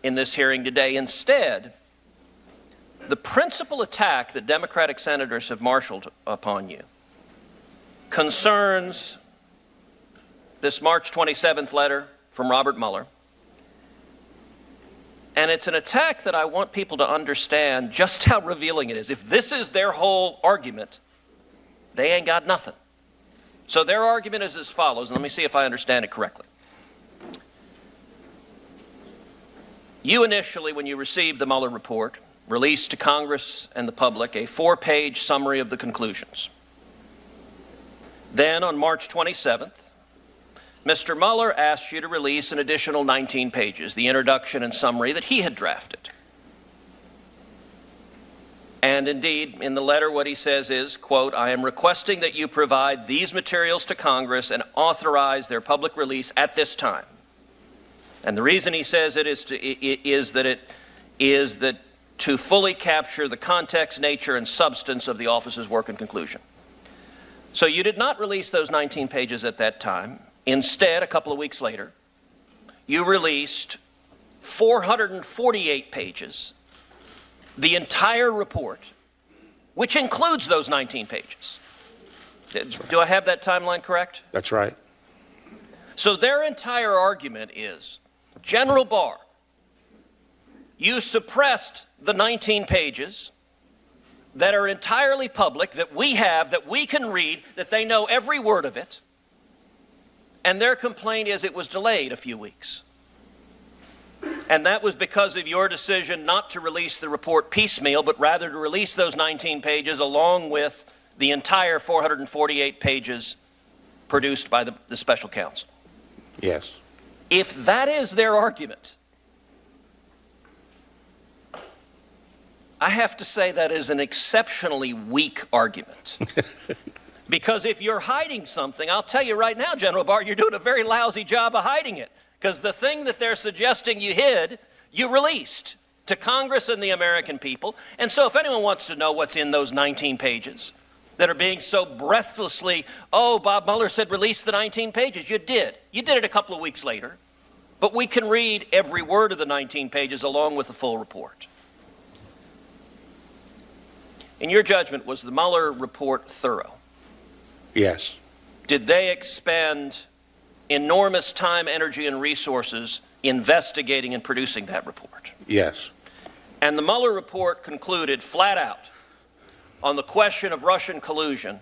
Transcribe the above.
in this hearing today. Instead, the principal attack that Democratic senators have marshaled upon you concerns this March 27th letter from Robert Mueller. And it's an attack that I want people to understand just how revealing it is. If this is their whole argument, they ain't got nothing. So their argument is as follows, and let me see if I understand it correctly. You initially, when you received the Mueller report, released to Congress and the public a 4-page summary of the conclusions. Then on March 27th, Mr. Mueller asked you to release an additional 19 pages, the introduction and summary that he had drafted. And indeed, in the letter, what he says is, quote, I am requesting that you provide these materials to Congress and authorize their public release at this time. And the reason he says it is that to fully capture the context, nature, and substance of the office's work and conclusion. So you did not release those 19 pages at that time. Instead, a couple of weeks later, you released 448 pages, the entire report, which includes those 19 pages. Do I have that timeline correct? That's right. So their entire argument is, General Barr, you suppressed the 19 pages that are entirely public, that we have, that we can read, that they know every word of it. And their complaint is it was delayed a few weeks. And that was because of your decision not to release the report piecemeal, but rather to release those 19 pages along with the entire 448 pages produced by the special counsel. Yes. If that is their argument, I have to say that is an exceptionally weak argument. Because if you're hiding something, I'll tell you right now, General Barr, you're doing a very lousy job of hiding it. Because the thing that they're suggesting you hid, you released to Congress and the American people. And so if anyone wants to know what's in those 19 pages that are being so breathlessly, oh, Bob Mueller said release the 19 pages. You did. You did it a couple of weeks later. But we can read every word of the 19 pages along with the full report. In your judgment, was the Mueller report thorough? Yes. Did they expend enormous time, energy, and resources investigating and producing that report? Yes. And the Mueller report concluded flat out on the question of Russian collusion